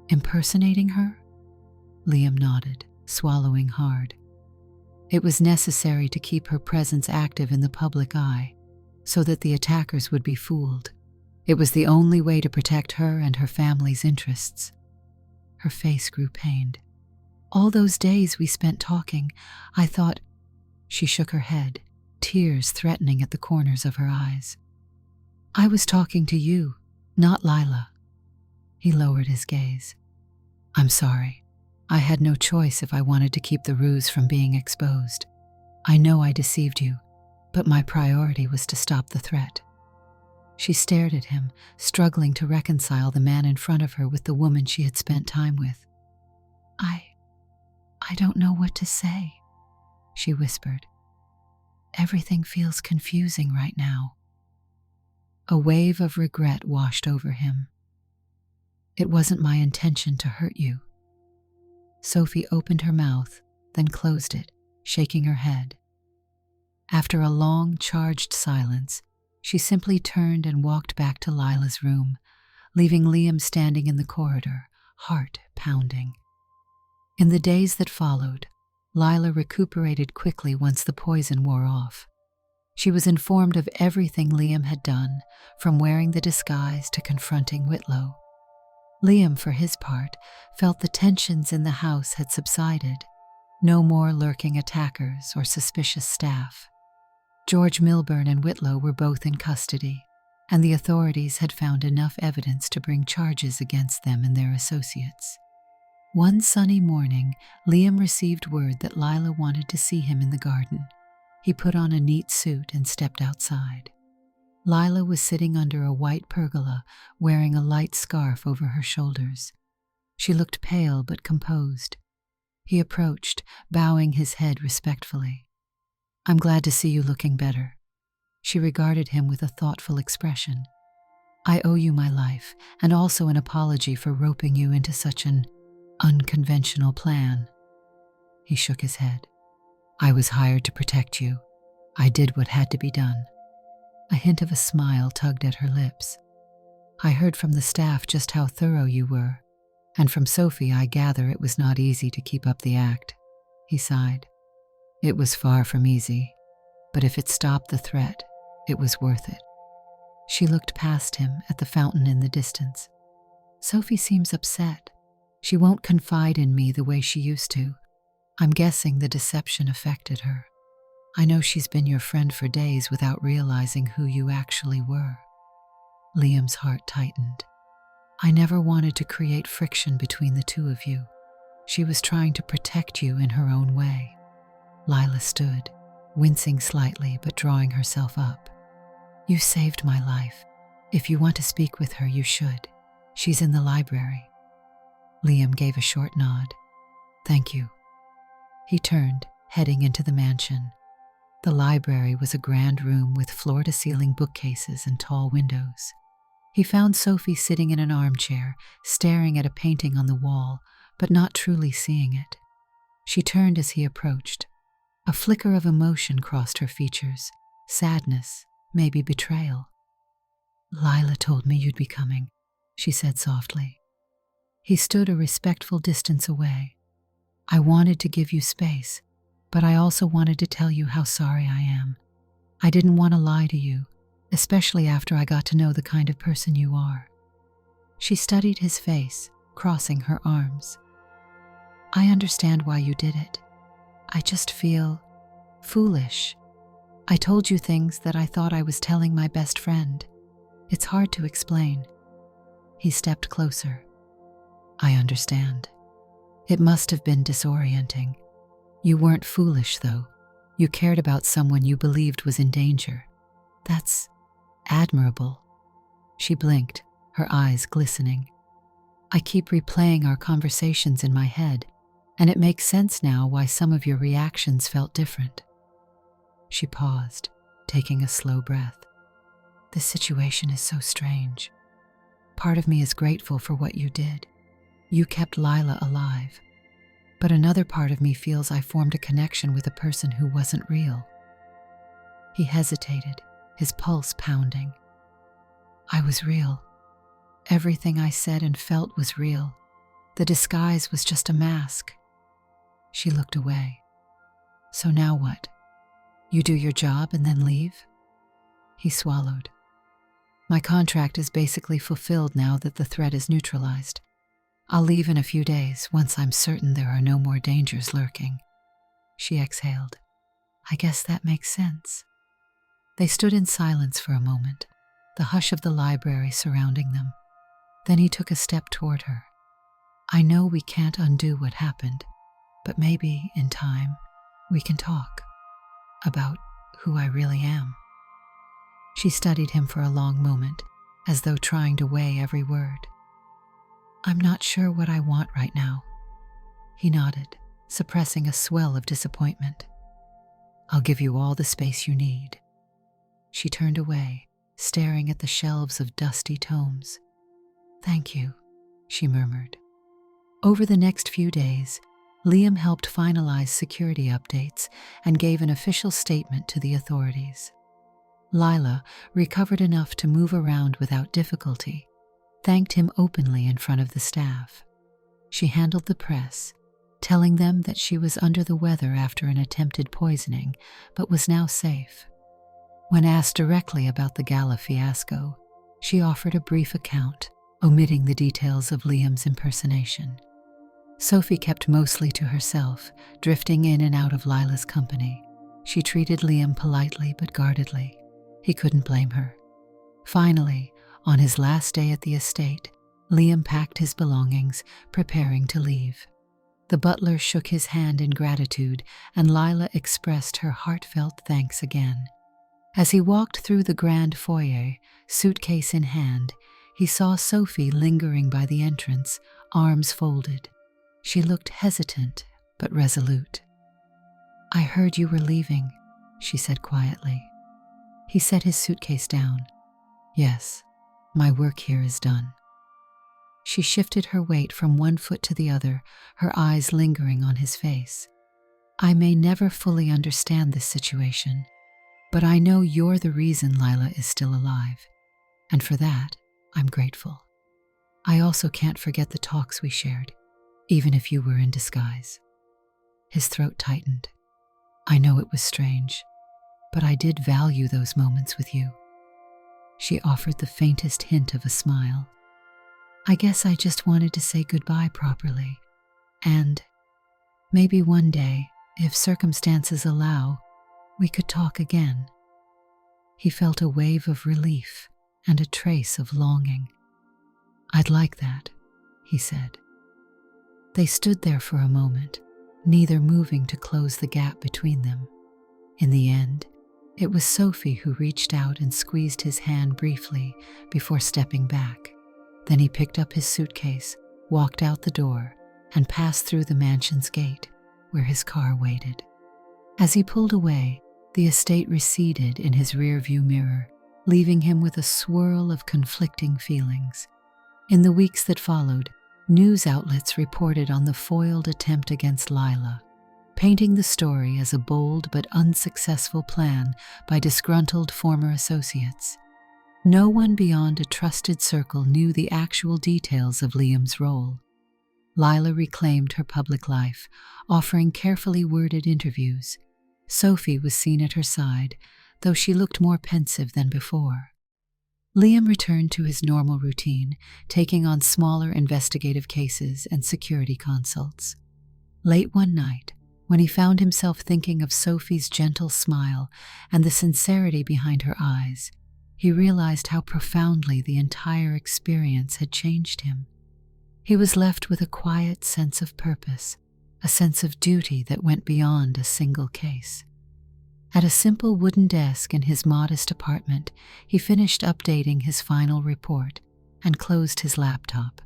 impersonating her?" Liam nodded, swallowing hard. It was necessary to keep her presence active in the public eye, so that the attackers would be fooled. It was the only way to protect her and her family's interests. Her face grew pained. "All those days we spent talking, I thought—" She shook her head, tears threatening at the corners of her eyes. "I was talking to you, not Lila." He lowered his gaze. "I'm sorry. I had no choice if I wanted to keep the ruse from being exposed. I know I deceived you, but my priority was to stop the threat." She stared at him, struggling to reconcile the man in front of her with the woman she had spent time with. I don't know what to say," she whispered. "Everything feels confusing right now." A wave of regret washed over him. "It wasn't my intention to hurt you." Sophie opened her mouth, then closed it, shaking her head. After a long, charged silence, she simply turned and walked back to Lila's room, leaving Liam standing in the corridor, heart pounding. In the days that followed, Lila recuperated quickly once the poison wore off. She was informed of everything Liam had done, from wearing the disguise to confronting Whitlow. Liam, for his part, felt the tensions in the house had subsided. No more lurking attackers or suspicious staff. George Milburn and Whitlow were both in custody, and the authorities had found enough evidence to bring charges against them and their associates. One sunny morning, Liam received word that Lila wanted to see him in the garden. He put on a neat suit and stepped outside. Lila was sitting under a white pergola, wearing a light scarf over her shoulders. She looked pale but composed. He approached, bowing his head respectfully. "I'm glad to see you looking better." She regarded him with a thoughtful expression. "I owe you my life, and also an apology for roping you into such an unconventional plan." He shook his head. "I was hired to protect you. I did what had to be done." A hint of a smile tugged at her lips. "I heard from the staff just how thorough you were, and from Sophie I gather it was not easy to keep up the act." He sighed. "It was far from easy, but if it stopped the threat, it was worth it." She looked past him at the fountain in the distance. Sophie seems upset. She won't confide in me the way she used to. I'm guessing the deception affected her. I know she's been your friend for days without realizing who you actually were." Liam's heart tightened. "I never wanted to create friction between the two of you. She was trying to protect you in her own way." Lila stood, wincing slightly but drawing herself up. "You saved my life. If you want to speak with her, you should. She's in the library." Liam gave a short nod. "Thank you." He turned, heading into the mansion. The library was a grand room with floor-to-ceiling bookcases and tall windows. He found Sophie sitting in an armchair, staring at a painting on the wall, but not truly seeing it. She turned as he approached. A flicker of emotion crossed her features. Sadness, maybe betrayal. "Lila told me you'd be coming," she said softly. He stood a respectful distance away. "I wanted to give you space, but I also wanted to tell you how sorry I am. I didn't want to lie to you, especially after I got to know the kind of person you are." She studied his face, crossing her arms. "I understand why you did it. I just feel foolish. I told you things that I thought I was telling my best friend. It's hard to explain." He stepped closer. "I understand. It must have been disorienting. You weren't foolish, though. You cared about someone you believed was in danger. That's admirable." She blinked, her eyes glistening. "I keep replaying our conversations in my head, and it makes sense now why some of your reactions felt different." She paused, taking a slow breath. "This situation is so strange. Part of me is grateful for what you did. You kept Lila alive. But another part of me feels I formed a connection with a person who wasn't real." He hesitated, his pulse pounding. "I was real. Everything I said and felt was real. The disguise was just a mask." She looked away. "So now what? You do your job and then leave?" He swallowed. "My contract is basically fulfilled now that the threat is neutralized. I'll leave in a few days once I'm certain there are no more dangers lurking." She exhaled. "I guess that makes sense." They stood in silence for a moment, the hush of the library surrounding them. Then he took a step toward her. "I know we can't undo what happened, but maybe, in time, we can talk about who I really am." She studied him for a long moment, as though trying to weigh every word. "I'm not sure what I want right now." He nodded, suppressing a swell of disappointment. "I'll give you all the space you need." She turned away, staring at the shelves of dusty tomes. "Thank you," she murmured. Over the next few days, Liam helped finalize security updates and gave an official statement to the authorities. Lila, recovered enough to move around without difficulty, thanked him openly in front of the staff. She handled the press, telling them that she was under the weather after an attempted poisoning, but was now safe. When asked directly about the Gala fiasco, she offered a brief account, omitting the details of Liam's impersonation. Sophie kept mostly to herself, drifting in and out of Lila's company. She treated Liam politely but guardedly. He couldn't blame her. Finally, on his last day at the estate, Liam packed his belongings, preparing to leave. The butler shook his hand in gratitude, and Lila expressed her heartfelt thanks again. As he walked through the grand foyer, suitcase in hand, he saw Sophie lingering by the entrance, arms folded. She looked hesitant but resolute. "I heard you were leaving," she said quietly. He set his suitcase down. "Yes, my work here is done." She shifted her weight from one foot to the other, her eyes lingering on his face. "I may never fully understand this situation, but I know you're the reason Lila is still alive, and for that, I'm grateful. I also can't forget the talks we shared, even if you were in disguise." His throat tightened. "I know it was strange, but I did value those moments with you." She offered the faintest hint of a smile. I guess I just wanted to say goodbye properly. And maybe one day, if circumstances allow, we could talk again." He felt a wave of relief and a trace of longing. "I'd like that," he said. They stood there for a moment, neither moving to close the gap between them. In the end, it was Sophie who reached out and squeezed his hand briefly before stepping back. Then he picked up his suitcase, walked out the door, and passed through the mansion's gate, where his car waited. As he pulled away, the estate receded in his rearview mirror, leaving him with a swirl of conflicting feelings. In the weeks that followed, news outlets reported on the foiled attempt against Lila, painting the story as a bold but unsuccessful plan by disgruntled former associates. No one beyond a trusted circle knew the actual details of Liam's role. Lila reclaimed her public life, offering carefully worded interviews. Sophie was seen at her side, though she looked more pensive than before. Liam returned to his normal routine, taking on smaller investigative cases and security consults. Late one night, when he found himself thinking of Sophie's gentle smile and the sincerity behind her eyes, he realized how profoundly the entire experience had changed him. He was left with a quiet sense of purpose, a sense of duty that went beyond a single case. At a simple wooden desk in his modest apartment, he finished updating his final report and closed his laptop.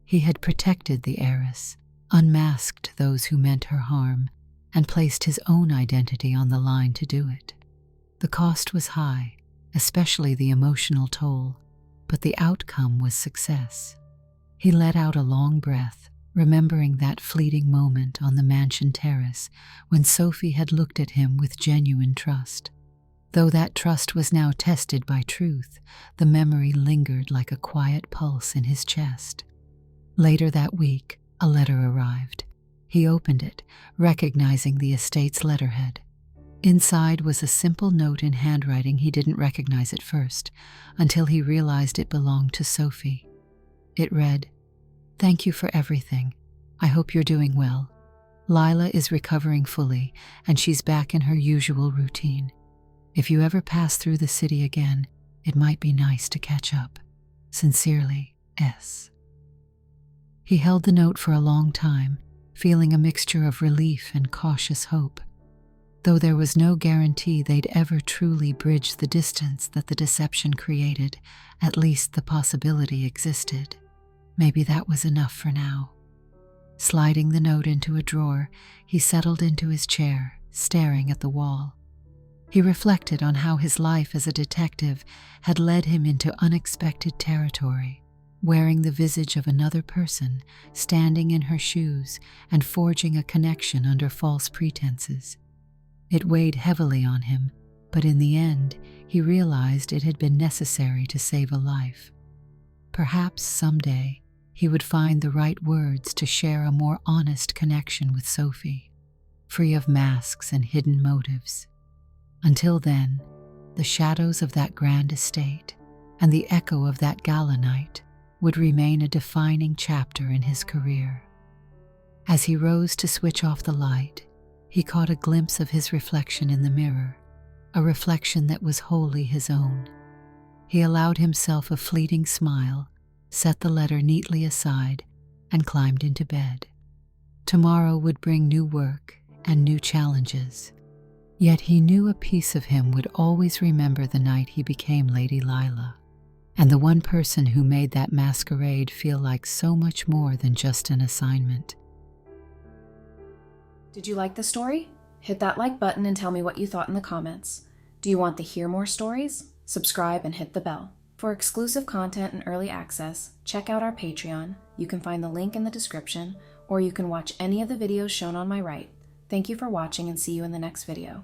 He had protected the heiress, unmasked those who meant her harm, and placed his own identity on the line to do it. The cost was high, especially the emotional toll, but the outcome was success. He let out a long breath, remembering that fleeting moment on the mansion terrace when Sophie had looked at him with genuine trust. Though that trust was now tested by truth, the memory lingered like a quiet pulse in his chest. Later that week, a letter arrived. He opened it, recognizing the estate's letterhead. Inside was a simple note in handwriting he didn't recognize at first, until he realized it belonged to Sophie. It read, "Thank you for everything. I hope you're doing well. Lila is recovering fully, and she's back in her usual routine. If you ever pass through the city again, it might be nice to catch up. Sincerely, S." He held the note for a long time, feeling a mixture of relief and cautious hope. Though there was no guarantee they'd ever truly bridge the distance that the deception created, at least the possibility existed. Maybe that was enough for now. Sliding the note into a drawer, he settled into his chair, staring at the wall. He reflected on how his life as a detective had led him into unexpected territory, wearing the visage of another person, standing in her shoes, and forging a connection under false pretenses. It weighed heavily on him, but in the end, he realized it had been necessary to save a life. Perhaps someday, he would find the right words to share a more honest connection with Sophie, free of masks and hidden motives. Until then, the shadows of that grand estate and the echo of that gala night would remain a defining chapter in his career. As he rose to switch off the light, he caught a glimpse of his reflection in the mirror, a reflection that was wholly his own. He allowed himself a fleeting smile, set the letter neatly aside, and climbed into bed. Tomorrow would bring new work and new challenges. Yet he knew a piece of him would always remember the night he became Lady Lila, and the one person who made that masquerade feel like so much more than just an assignment. Did you like the story? Hit that like button and tell me what you thought in the comments. Do you want to hear more stories? Subscribe and hit the bell. For exclusive content and early access, check out our Patreon. You can find the link in the description, or you can watch any of the videos shown on my right. Thank you for watching and see you in the next video.